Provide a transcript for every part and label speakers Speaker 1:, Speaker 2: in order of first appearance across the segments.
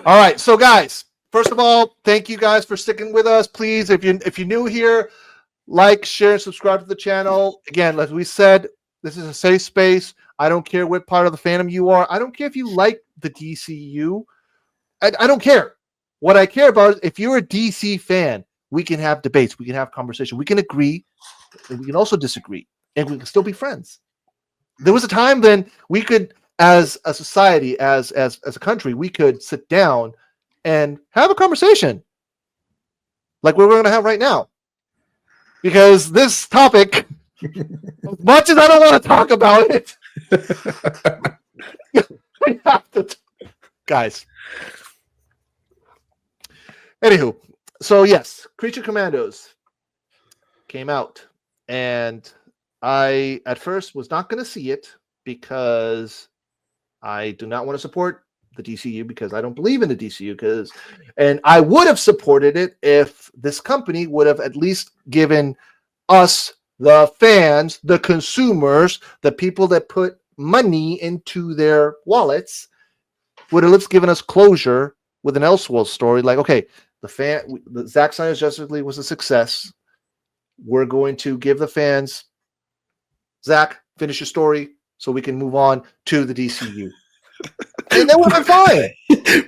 Speaker 1: All right, so guys, first of all, thank you guys for sticking with us. Please, if you're new here, like, share, and subscribe to the channel. Again, as we said, this is a safe space. I don't care what part of the fandom you are. I don't care if you like the DCU. I don't care. What I care about is if you're a DC fan, we can have debates. We can have conversation. We can agree, and we can also disagree, and we can still be friends. There was a time then we could, as a society, as a country, we could sit down and have a conversation like we're going to have right now. Because this topic, as much as I don't want to talk about it, we have to guys. Anywho, so yes, Creature Commandos came out, and I at first was not going to see it because I do not want to support the DCU because I don't believe in the DCU and I would have supported it if this company would have at least given us, the fans, the consumers, the people that put money into their wallets, would have at least given us closure with an Elseworlds story. Like, okay, the Zack Snyder's Justice League was a success. We're going to give the fans, Zack, finish your story so we can move on to the DCU. And then we're fine.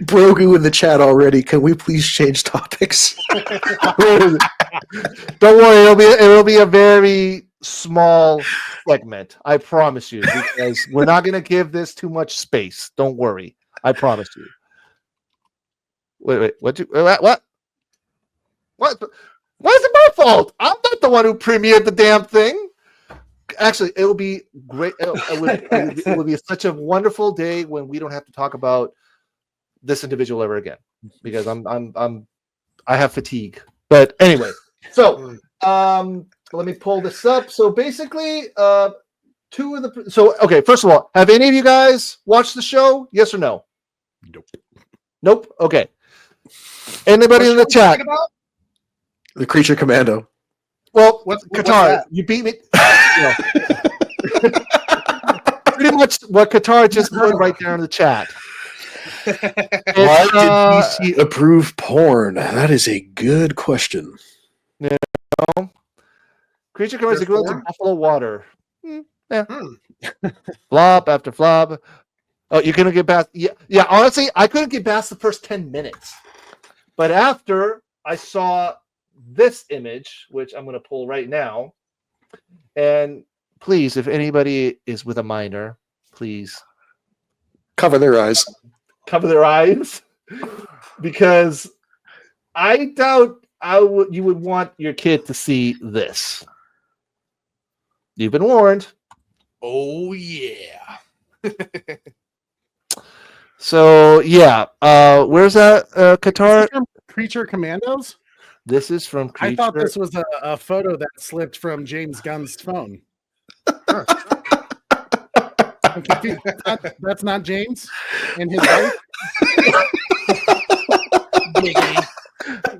Speaker 2: Brogu in the chat already. Can we please change topics?
Speaker 1: Don't worry, it'll be a very small segment. I promise you, because we're not going to give this too much space. Don't worry, I promise you. Wait, what? Why is it my fault? I'm not the one who premiered the damn thing. Actually, it will be great. It will be such a wonderful day when we don't have to talk about this individual ever again, because I have fatigue. But anyway, so let me pull this up. So basically, okay. First of all, have any of you guys watched the show? Yes or no? Nope. Okay. Anybody in the chat?
Speaker 2: The Creature Commando.
Speaker 1: Well, Qatar, you beat me. Pretty much what Qatar just put right there in the chat.
Speaker 2: Why did DC approve porn? That is a good question.
Speaker 1: No. Creature Commandos equivalent to Buffalo Water. Flop after flop. Oh, you couldn't get past. Yeah. Honestly, I couldn't get past the first 10 minutes. But after I saw this image, which I'm going to pull right now, and please, if anybody is with a minor, please
Speaker 2: cover their eyes.
Speaker 1: Cover their eyes, because I doubt you would want your kid to see this. You've been warned.
Speaker 3: Oh yeah.
Speaker 1: So yeah, where's that Qatar?
Speaker 4: Creature Commandos?
Speaker 1: This is from Creature.
Speaker 4: I thought this was a photo that slipped from James Gunn's phone. That's not James and his wife.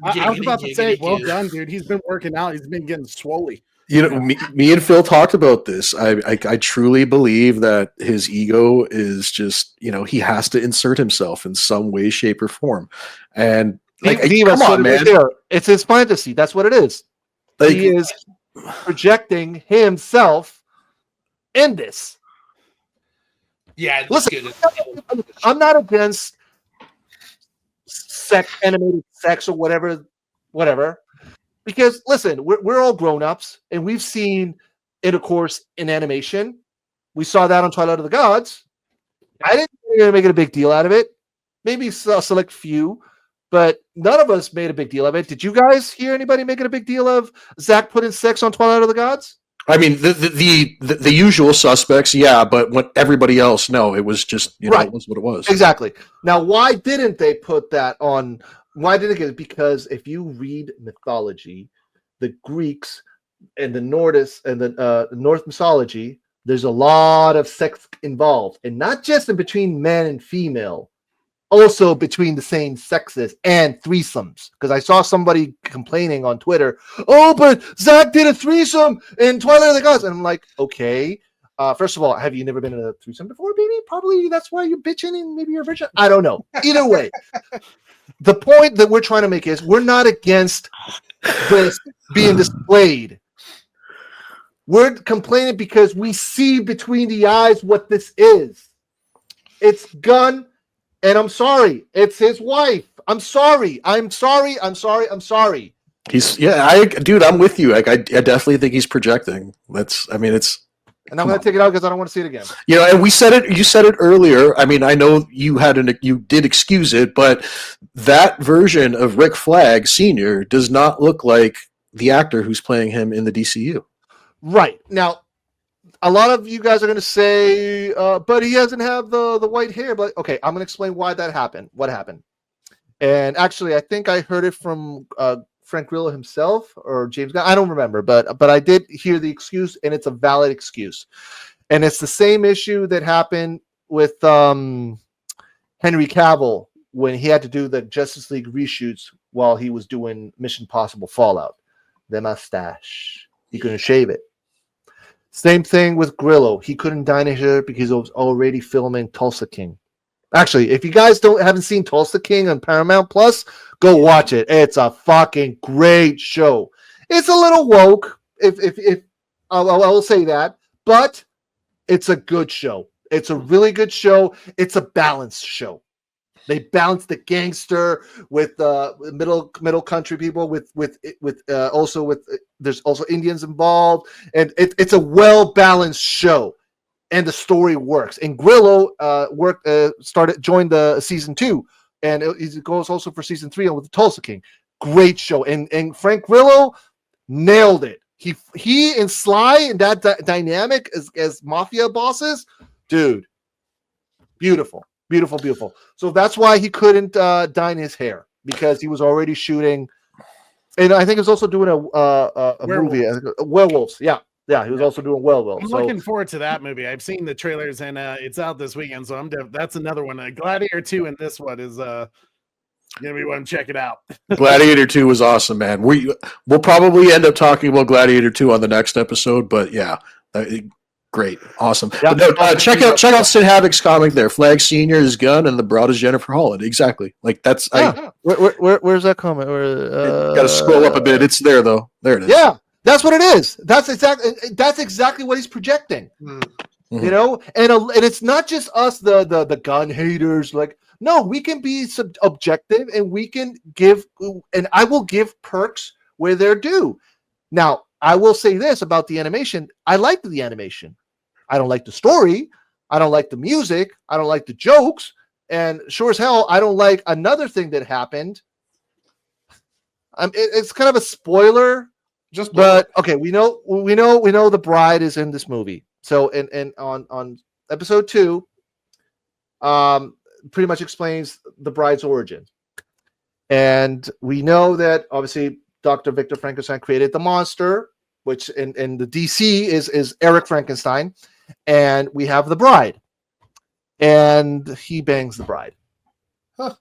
Speaker 4: I was about to say, well done, dude. He's been working out. He's been getting swolly.
Speaker 2: You know, me and Phil talked about this. I truly believe that his ego is just, he has to insert himself in some way, shape, or form. And come on, man.
Speaker 1: It's his fantasy. That's what it is. He is projecting himself in this.
Speaker 3: Yeah,
Speaker 1: listen, I'm not against animated sex or whatever. Because listen, we're all grown-ups, and we've seen intercourse in animation. We saw that on Twilight of the Gods. I didn't think they were making a big deal out of it. Maybe a select few, but none of us made a big deal of it. Did you guys hear anybody making a big deal of Zack putting sex on Twilight of the Gods?
Speaker 2: I mean, the usual suspects, yeah, but when everybody else, no, it was just, right. It was what it was.
Speaker 1: Exactly. Now, why didn't they put that on? Why didn't they get it? Because if you read mythology, the Greeks and the Nordics and the North mythology, there's a lot of sex involved, and not just in between man and female, also between the same sexes and threesomes. Because I saw somebody complaining on Twitter, oh, but Zack did a threesome in Twilight of the Gods. And I'm like, okay, First of all, have you never been in a threesome before, baby? Probably that's why you're bitching and maybe you're a virgin. I don't know. Either way, the point that we're trying to make is we're not against this being displayed. We're complaining because we see between the eyes what this is. It's Gunn, and I'm sorry. It's his wife. I'm sorry. I'm sorry.
Speaker 2: Dude, I'm with you. Like, I definitely think he's projecting.
Speaker 1: And I'm going to take it out because I don't want to see it again.
Speaker 2: You know, and we said it. You said it earlier. I mean, I know you did excuse it, but that version of Rick Flag Sr. does not look like the actor who's playing him in the DCU.
Speaker 1: Right. Now, a lot of you guys are going to say, but he doesn't have the white hair. But okay, I'm going to explain why that happened. What happened? And actually, I think I heard it from Frank Grillo himself or James Gunn. I don't remember, but I did hear the excuse, and it's a valid excuse. And it's the same issue that happened with Henry Cavill when he had to do the Justice League reshoots while he was doing Mission Possible Fallout. The mustache. He couldn't shave it. Same thing with Grillo. He couldn't dye his hair because he was already filming Tulsa King. Actually, if you guys haven't seen Tulsa King on Paramount Plus, go watch it. It's a fucking great show. It's a little woke, if I will say that, but it's a good show. It's a really good show. It's a balanced show. They balance the gangster with middle country people there's also Indians involved, and it's a well balanced show, and the story works. And Grillo joined the season 2, and it goes also for season 3 with the Tulsa King. Great show, and Frank Grillo nailed it. He and Sly and that dynamic as mafia bosses, dude, beautiful. So that's why he couldn't dye his hair, because he was already shooting, and I think he was also doing a movie, Werewolves. Yeah, he was also doing Werewolves.
Speaker 4: I'm looking forward to that movie. I've seen the trailers, and it's out this weekend, so that's another one. Gladiator 2 and this one is gonna be one. Check it out.
Speaker 2: Gladiator 2 was awesome, man. We'll probably end up talking about Gladiator 2 on the next episode, but yeah. Great, awesome.
Speaker 1: Yeah,
Speaker 2: check out Sid Havoc's comic there. Flag Senior is Gunn, and the broad is Jennifer Holland. Exactly, like that's.
Speaker 1: Where's that comment?
Speaker 2: Got to scroll up a bit. It's there though. There it is.
Speaker 1: Yeah, that's what it is. That's exactly what he's projecting. Mm-hmm. You know, and it's not just us, the gun haters. Like, no, we can be objective, and we can give, and I will give perks where they're due. Now, I will say this about the animation. I liked the animation. I don't like the story. I don't like the music. I don't like the jokes. And sure as hell, I don't like another thing that happened. It's kind of a spoiler. But okay, we know the bride is in this movie. So and on episode 2, pretty much explains the bride's origin. And we know that obviously Dr. Victor Frankenstein created the monster, which in the DC is Eric Frankenstein, and we have the bride, and he bangs the bride. Huh.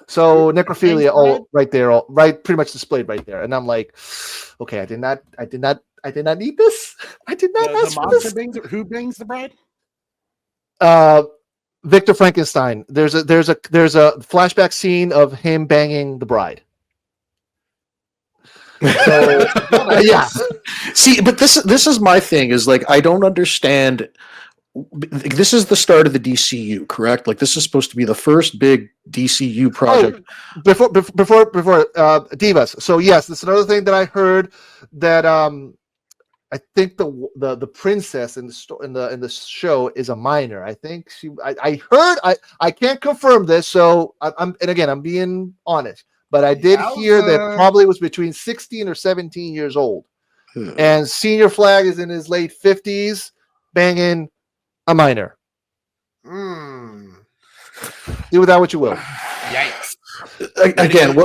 Speaker 1: So necrophilia, all right there, pretty much displayed right there, and I'm like, okay, I did not need this. I did not ask for this.
Speaker 4: Who bangs the bride?
Speaker 1: Victor Frankenstein. There's a flashback scene of him banging the bride. So, yeah.
Speaker 2: See, but this is my thing, is like, I don't understand. This is the start of the DCU, correct? Like, this is supposed to be the first big DCU project.
Speaker 1: Before Divas. So yes, this is another thing that I heard, that I think the princess in the show is a minor. I think I heard, I can't confirm this, so I'm being honest. But I did hear that probably was between 16 or 17 years old. And Senior Flag is in his late 50s, banging a minor. Do with that what you will.
Speaker 3: Yikes.
Speaker 2: Again,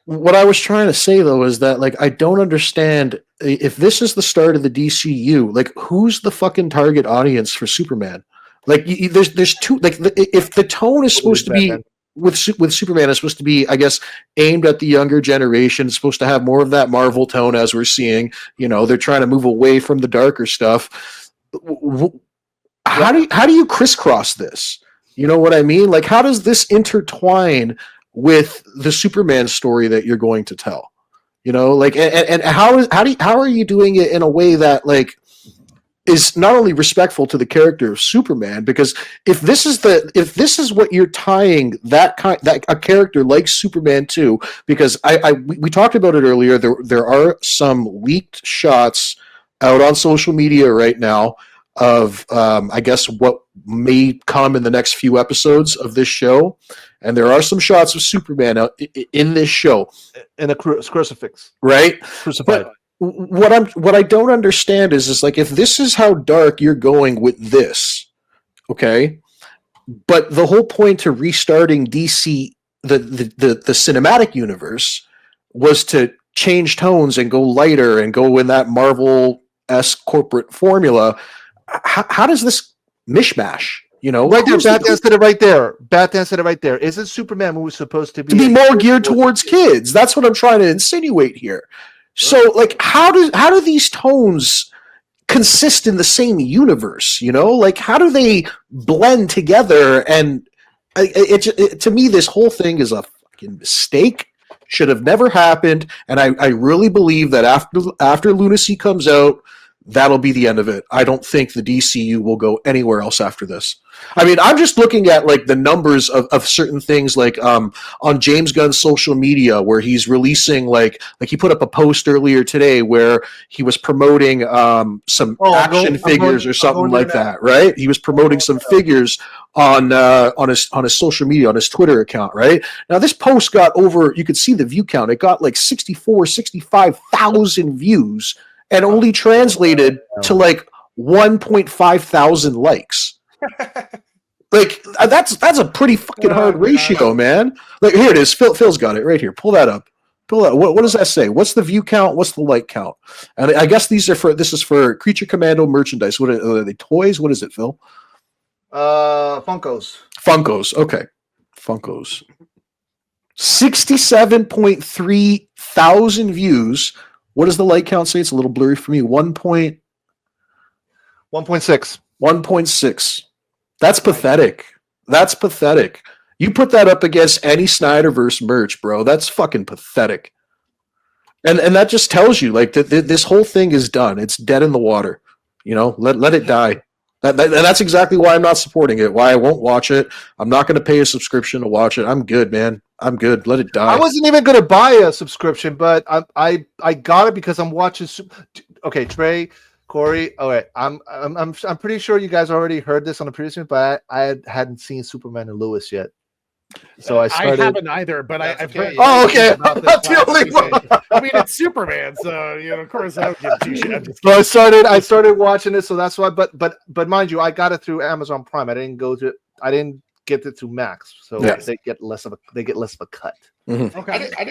Speaker 2: what I was trying to say, though, is that, like, I don't understand, if this is the start of the DCU, like, who's the fucking target audience for Superman? Like, there's two, like, if the tone is supposed to be... With Superman, it's supposed to be, I guess, aimed at the younger generation. It's supposed to have more of that Marvel tone, as we're seeing. You know, they're trying to move away from the darker stuff. how do you crisscross this? You know what I mean? Like, how does this intertwine with the Superman story that you're going to tell? You know, like, and how are you doing it in a way that like is not only respectful to the character of Superman? Because if this is what you're tying that a character like Superman to, because we talked about it earlier, there are some leaked shots out on social media right now of I guess what may come in the next few episodes of this show, and there are some shots of Superman out in this show
Speaker 1: in a crucifix,
Speaker 2: right?
Speaker 1: Crucified.
Speaker 2: But what I don't understand is like, if this is how dark you're going with this, okay, but the whole point to restarting DC the cinematic universe was to change tones and go lighter and go in that Marvel-esque corporate formula. How does this mishmash? You know,
Speaker 1: right there, Batman said it right there. Batman said it right there. Isn't Superman movie supposed to be
Speaker 2: more geared towards kids? That's what I'm trying to insinuate here. So, like, how do these tones consist in the same universe? You know, like, how do they blend together? And to me, this whole thing is a fucking mistake. Should have never happened. And I really believe that after Lunacy comes out, that'll be the end of it. I don't think the DCU will go anywhere else after this. I mean, I'm just looking at like the numbers of certain things, like on James Gunn's social media, where he's releasing like he put up a post earlier today where he was promoting some action figures or something like that, right? He was promoting some figures on his social media, on his Twitter account, right? Now this post got over, you could see the view count, it got like 65,000 views and only translated to like 1.5 thousand likes. Like that's a pretty fucking hard ratio, man. Like, here it is. Phil's got it right here. Pull that up. What does that say? What's the view count? What's the like count? And I guess this is for Creature Commando merchandise. What are they? Toys? What is it, Phil?
Speaker 1: Funkos.
Speaker 2: Okay. Funkos. 67.3 thousand views. What does the like count say? It's a little blurry for me. 1.6. 1.6. That's pathetic. That's pathetic. You put that up against any Snyderverse merch, bro. That's fucking pathetic. And that just tells you, like, that this whole thing is done. It's dead in the water. You know, let it die. That's exactly why I'm not supporting it. Why I won't watch it. I'm not going to pay a subscription to watch it. I'm good, man. I'm good. Let it die.
Speaker 1: I wasn't even going to buy a subscription, but I got it because I'm watching. Okay, Trey, Corey. All right, I'm pretty sure you guys already heard this on the previous one, but I hadn't seen Superman and Lewis yet. So I
Speaker 4: haven't either, but I've heard.
Speaker 1: Oh, okay. That's the only one.
Speaker 4: I mean, it's Superman, so you know, of course, I don't give two shit.
Speaker 1: So I started watching it, so that's why. But mind you, I got it through Amazon Prime. I didn't get it through Max, so they get less of a cut.
Speaker 2: Mm-hmm.
Speaker 3: Okay. I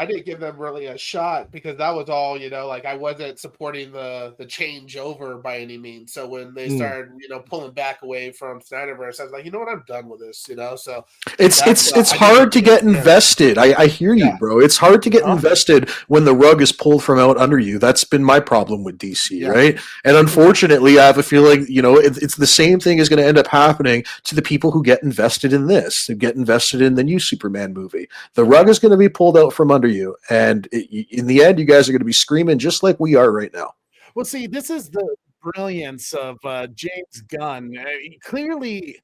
Speaker 3: didn't give them really a shot because that was all, you know, like I wasn't supporting the changeover by any means. So when they started, you know, pulling back away from Snyderverse, I was like, you know what, I'm done with this, you know. So
Speaker 2: it's hard to get invested. I hear you, bro. It's hard to get invested when the rug is pulled from out under you. That's been my problem with DC, right? And unfortunately, I have a feeling, you know, it's the same thing is going to end up happening to the people who get invested in this, who get invested in the new Superman movie. The rug is going to be pulled out from under you, and in the end, you guys are going to be screaming just like we are right now.
Speaker 4: Well, see, this is the brilliance of James Gunn. Clearly,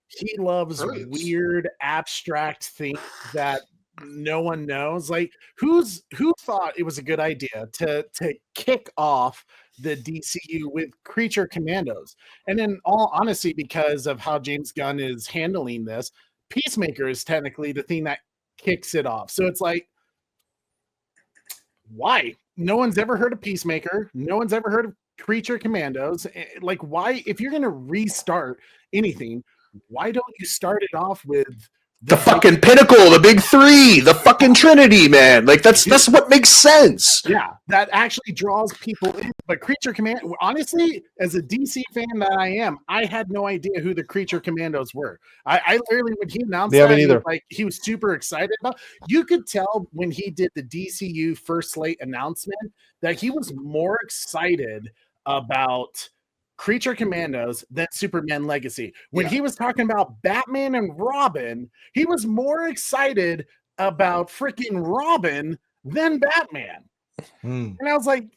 Speaker 4: he loves weird, abstract things that no one knows. Like, who thought it was a good idea to kick off the DCU with Creature Commandos? And in all honesty, because of how James Gunn is handling this, Peacemaker is technically the thing that kicks it off. So it's like, why? No one's ever heard of Peacemaker. No one's ever heard of Creature Commandos. Like, why? If you're going to restart anything, why don't you start it off with
Speaker 2: the fucking pinnacle, the big three, the fucking Trinity, man? Like, that's what makes sense.
Speaker 4: Yeah, that actually draws people in. But Creature Command, honestly, as a DC fan that I am, I had no idea who the Creature Commandos were. I literally, when he announced that, like, he was super excited about. You could tell when he did the DCU first slate announcement that he was more excited about Creature Commandos, then Superman Legacy. When
Speaker 3: Yeah.
Speaker 4: he was talking about Batman and Robin, he was more excited about freaking Robin than Batman. And I was like,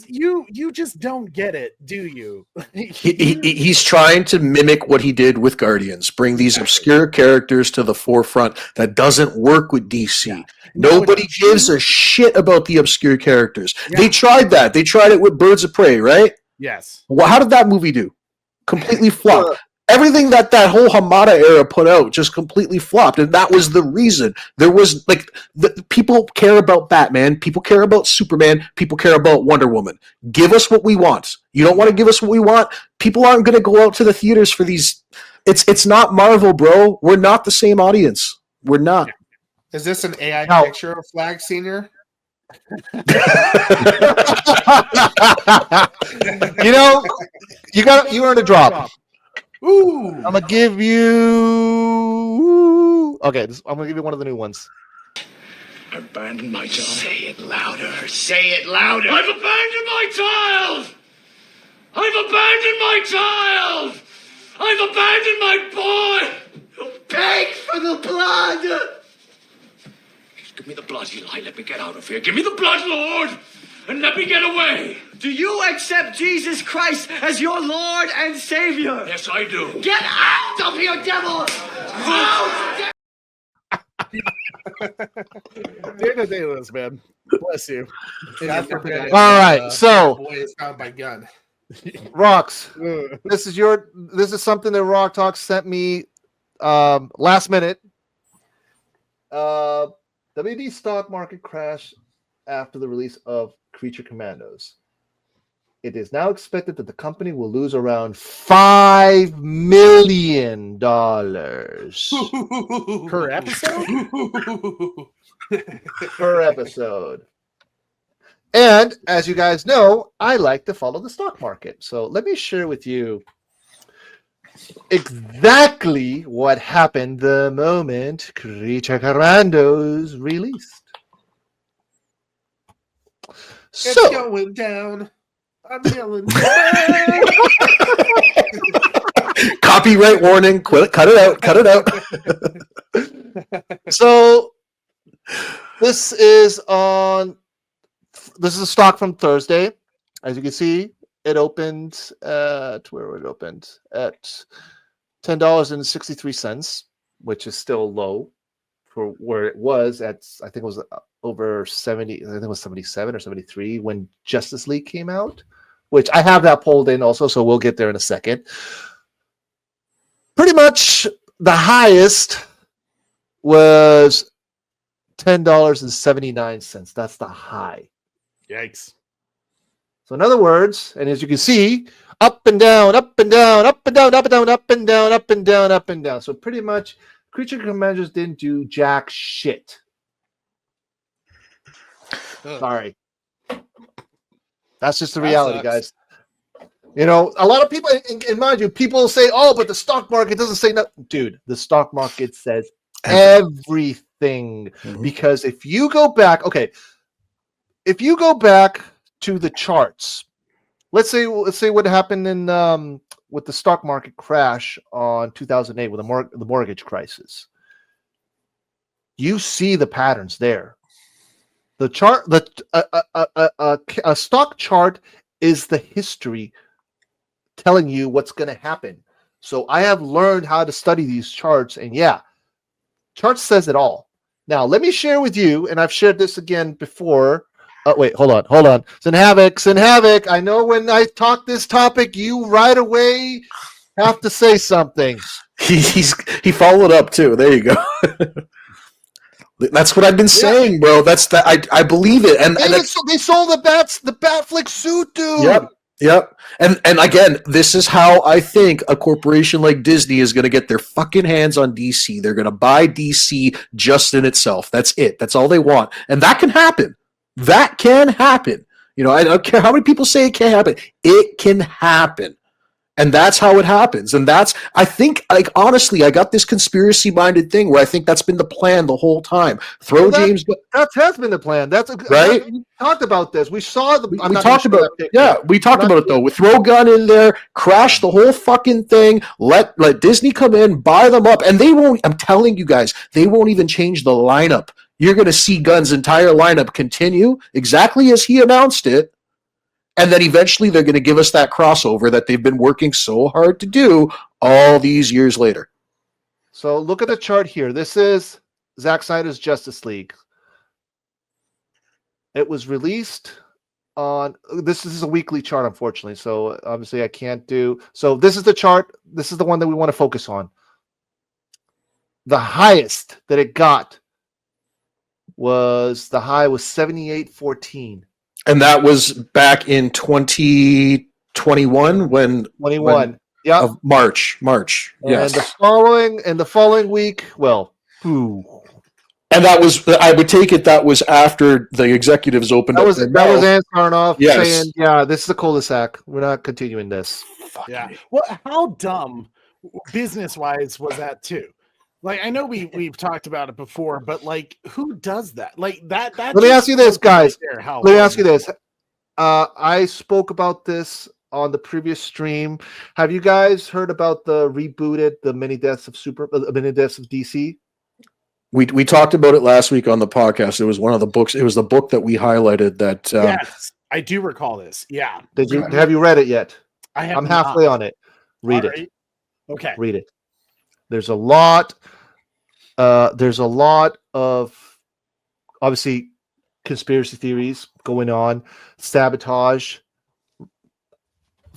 Speaker 4: you just don't get it, do you?
Speaker 2: He's trying to mimic what he did with Guardians, bring these obscure characters to the forefront. That doesn't work with DC.
Speaker 4: Yeah.
Speaker 2: Nobody gives a shit about the obscure characters.
Speaker 4: Yeah.
Speaker 2: They tried that. They tried it with Birds of Prey, right?
Speaker 4: Yes.
Speaker 2: Well, how did that movie do? Completely flopped. Everything that whole Hamada era put out just completely flopped, and that was the reason. There was people care about Batman, people care about Superman, people care about Wonder Woman. Give us what we want. You don't want to give us what we want? People aren't going to go out to the theaters for these. It's not Marvel, bro. We're not the same audience. We're not.
Speaker 3: Is this an AI picture of Flag Senior?
Speaker 1: You earned a drop.
Speaker 3: Ooh.
Speaker 1: I'm gonna give you. Okay, I'm gonna give you one of the new ones.
Speaker 5: Abandon my child. Say it louder. Say it louder. I've abandoned my child. I've abandoned my child. I've abandoned my boy. Who begged for the blood. Just give me the blood, Eli. Let me get out of here. Give me the blood, Lord, and let me get away.
Speaker 6: Do you accept Jesus Christ as your Lord and Savior?
Speaker 5: Yes, I do.
Speaker 6: Get out of here, devil! Out!
Speaker 4: Dana Davis, man. Bless you.
Speaker 1: All right, so
Speaker 3: Boy is found by Gunn.
Speaker 1: Rocks. This is something that Rock Talk sent me last minute. WD stock market crash after the release of Creature Commandos. It is now expected that the company will lose around $5 million
Speaker 4: Per episode?
Speaker 1: per episode. And as you guys know, I like to follow the stock market. So let me share with you exactly what happened the moment Creature Commandos released.
Speaker 3: It's
Speaker 1: So
Speaker 3: going down. I'm yelling.
Speaker 2: Copyright warning. Cut it out. Cut it out.
Speaker 1: So this is a stock from Thursday. As you can see, it opened at $10.63, which is still low for where it was at. I think it was over 70. I think it was 77 or 73 when Justice League came out, which I have that pulled in also, so we'll get there in a second. Pretty much the highest was $10.79. That's the high.
Speaker 4: Yikes.
Speaker 1: So in other words, and as you can see, up and down, up and down, up and down, up and down, up and down, up and down, up and down. So pretty much Creature Commandos didn't do jack shit. Sorry. That's just the reality, guys. You know, a lot of people, and mind you, people say, oh, but the stock market doesn't say nothing. Dude, the stock market says everything. Because if you go back to the charts, let's say what happened in with the stock market crash on 2008 with the mortgage crisis. You see the patterns there. The chart, a stock chart is the history telling you what's going to happen. So I have learned how to study these charts, and yeah, charts says it all. Now let me share with you, and I've shared this again before. Wait, hold on. Sin Havoc. I know when I talk this topic, you right away have to say something.
Speaker 2: He followed up too. There you go. That's what I've been saying, bro. That's that. I believe it. And
Speaker 1: they sold the Batflick suit, dude.
Speaker 2: Yep. And again, this is how I think a corporation like Disney is going to get their fucking hands on DC. They're going to buy DC just in itself. That's it. That's all they want. And that can happen. That can happen. You know, I don't care how many people say it can't happen. It can happen. And that's how it happens. And that's, I think, like, honestly, I got this conspiracy-minded thing where I think that's been the plan the whole time. Throw James.
Speaker 1: That has been the plan. That's
Speaker 2: right.
Speaker 1: We talked about this. We saw the.
Speaker 2: We talked about. Yeah, we talked about it though. We throw Gunn in there, crash the whole fucking thing. Let Disney come in, buy them up, and they won't. I'm telling you guys, they won't even change the lineup. You're going to see Gunn's entire lineup continue exactly as he announced it. And then eventually they're going to give us that crossover that they've been working so hard to do all these years later.
Speaker 1: So look at the chart here. This is Zack Snyder's Justice League. It was released on, this is a weekly chart, unfortunately. So obviously I can't do, so this is the chart. This is the one that we want to focus on. The highest that it got was 78.14.
Speaker 2: And that was back in 2021 when
Speaker 1: yeah,
Speaker 2: March. Yes.
Speaker 1: And the following week, well,
Speaker 2: and that was, I would take it, that was after the executives opened
Speaker 1: that
Speaker 2: up.
Speaker 1: Was Ann Sarnoff saying,
Speaker 2: "Yeah,
Speaker 1: this is a cul-de-sac. We're not continuing this."
Speaker 4: Yeah. Well, how dumb business-wise was that too? Like, I know we've talked about it before, but like, who does that? Like that.
Speaker 1: Let me ask you this, guys. Let me ask you this. I spoke about this on the previous stream. Have you guys heard about the rebooted, the mini deaths of DC?
Speaker 2: We talked about it last week on the podcast. It was one of the books. It was the book that we highlighted. That
Speaker 4: yes, I do recall this. Yeah.
Speaker 1: Have you read it yet? I'm halfway on it. Read it.
Speaker 4: Right. Okay.
Speaker 1: Read it. There's a lot of obviously conspiracy theories going on, sabotage.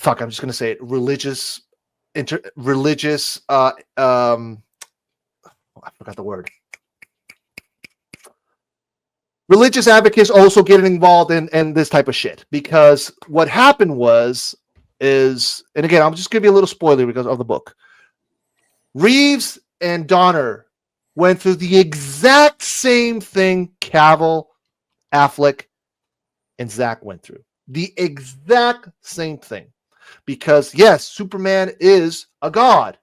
Speaker 1: I'm just gonna say it. Religious. I forgot the word. Religious advocates also getting involved in this type of shit, because what happened is, and again, I'll just give you a little spoiler because of the book. Reeves and Donner went through the exact same thing Cavill, Affleck, and Zack went through. The exact same thing. Because, yes, Superman is a god.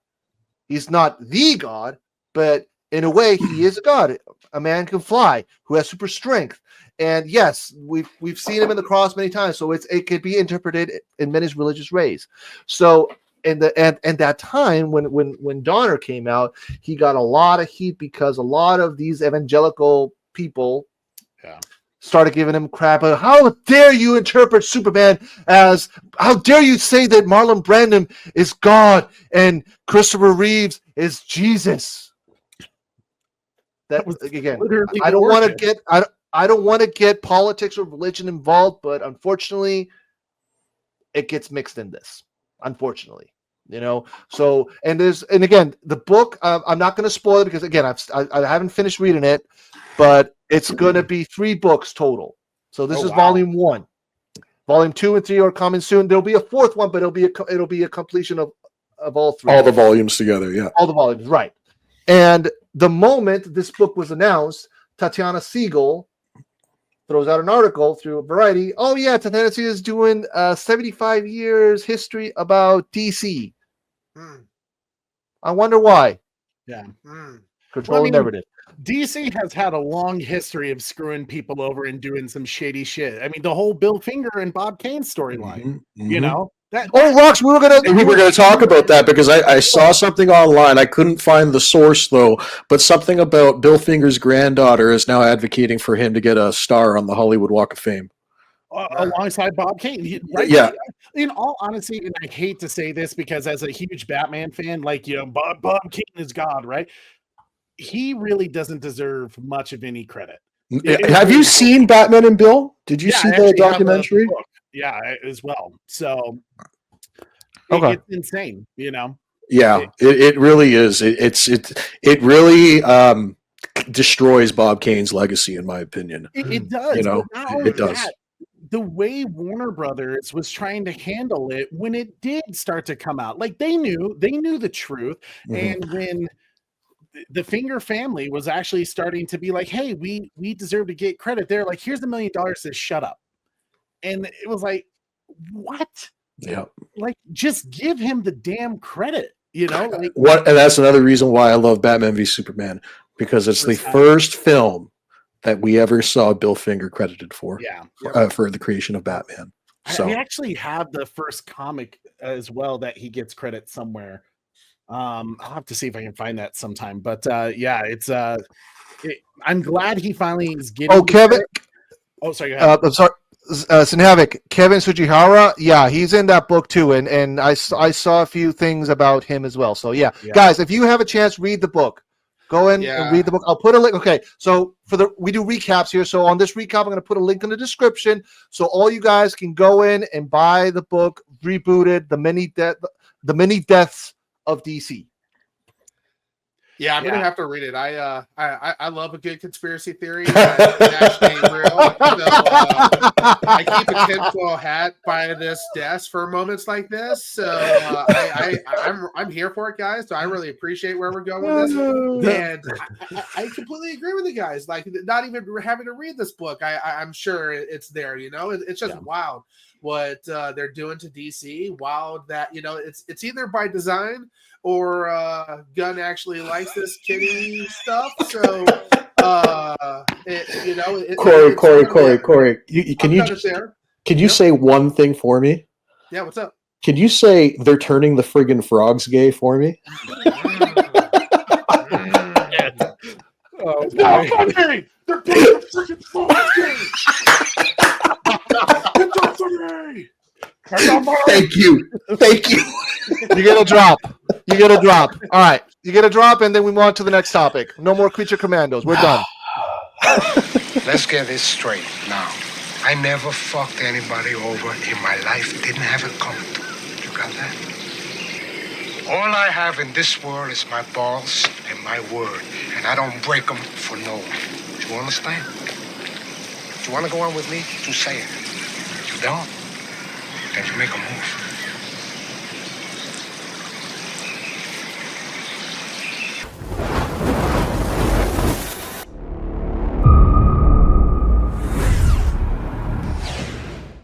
Speaker 1: He's not the god, but in a way, he is a god. A man can fly, who has super strength. And yes, we've seen him in the cross many times, so it could be interpreted in many religious ways. So, and that time when Donner came out, he got a lot of heat because a lot of these evangelical people started giving him crap. How dare you interpret Superman as? How dare you say that Marlon Brando is God and Christopher Reeves is Jesus? That was again. I don't want to get. I don't want to get politics or religion involved, but unfortunately, it gets mixed in this. Unfortunately, So and again, the book. I'm not going to spoil it because again, I haven't finished reading it, but it's going to be 3 books total. So this is volume 1. Volume 2 and 3 are coming soon. There'll be a 4th one, but it'll be a completion of all 3.
Speaker 2: All the volumes together, yeah.
Speaker 1: All the volumes, right? And the moment this book was announced, Tatiana Siegel throws out an article through Variety. Oh yeah, Tatiana Siegel is doing 75 years history about DC. I wonder why.
Speaker 4: Yeah.
Speaker 1: Controlling narrative.
Speaker 4: DC has had a long history of screwing people over and doing some shady shit. I mean, the whole Bill Finger and Bob Kane storyline.
Speaker 1: Rox, we were gonna
Speaker 2: talk about that because I saw something online. I couldn't find the source though, but something about Bill Finger's granddaughter is now advocating for him to get a star on the Hollywood Walk of Fame.
Speaker 4: Alongside Bob Kane, right?
Speaker 2: Yeah.
Speaker 4: In all honesty, and I hate to say this because as a huge Batman fan, Bob Kane is God, right? He really doesn't deserve much of any credit.
Speaker 2: Have you seen Batman and Bill? Did you see the documentary?
Speaker 4: Yeah, as well. So
Speaker 1: it's
Speaker 4: insane,
Speaker 2: Yeah, it really is. It really destroys Bob Kane's legacy, in my opinion.
Speaker 4: It does.
Speaker 2: It does.
Speaker 4: The way Warner Brothers was trying to handle it when it did start to come out, like they knew the truth, and when the Finger family was actually starting to be like, hey, we deserve to get credit. They're like, here's $1 million to shut up. And it was like, what?
Speaker 2: Yeah.
Speaker 4: like just give him the damn credit, you know? Like,
Speaker 2: and that's another reason why I love Batman v Superman, because it's the first film that we ever saw Bill Finger credited for. For the creation of Batman. So
Speaker 4: I actually have the first comic as well that he gets credit somewhere. I'll have to see if I can find that sometime. But it's I'm glad he finally is getting.
Speaker 1: Oh, Kevin.
Speaker 4: Oh, sorry. Go ahead.
Speaker 1: I'm sorry. Sinhavik, Kevin Sujihara. Yeah, he's in that book too, and I saw a few things about him as well. So yeah, guys, if you have a chance, read the book. Go in and read the book. I'll put a link. Okay, so we do recaps here. So on this recap, I'm going to put a link in the description, so all you guys can go in and buy the book, Rebooted: The Many Deaths of DC.
Speaker 3: Yeah, I'm gonna have to read it. I love a good conspiracy theory that's actually real. So, I keep a tinfoil hat by this desk for moments like this. So I'm here for it, guys. So I really appreciate where we're going with this, and I completely agree with you guys. Like, not even having to read this book, I'm sure it's there. You know, it's just wild what they're doing to DC. Wild that it's either by design or Gunn actually likes this kitty stuff. So,
Speaker 2: Corey, can you say one thing for me?
Speaker 3: Yeah, what's up?
Speaker 2: Can you say they're turning the friggin' frogs gay for me?
Speaker 3: They're turning the friggin' frogs gay.
Speaker 2: Thank you.
Speaker 1: You get a drop. All right, you get a drop, and then we move on to the next topic. No more Creature Commandos. We're done.
Speaker 7: Let's get this straight now. I never fucked anybody over in my life. Didn't have it coming. You got that? All I have in this world is my balls and my word, and I don't break them for no one. Do you understand? If you want to go on with me, you say it. If you don't, then you make a move.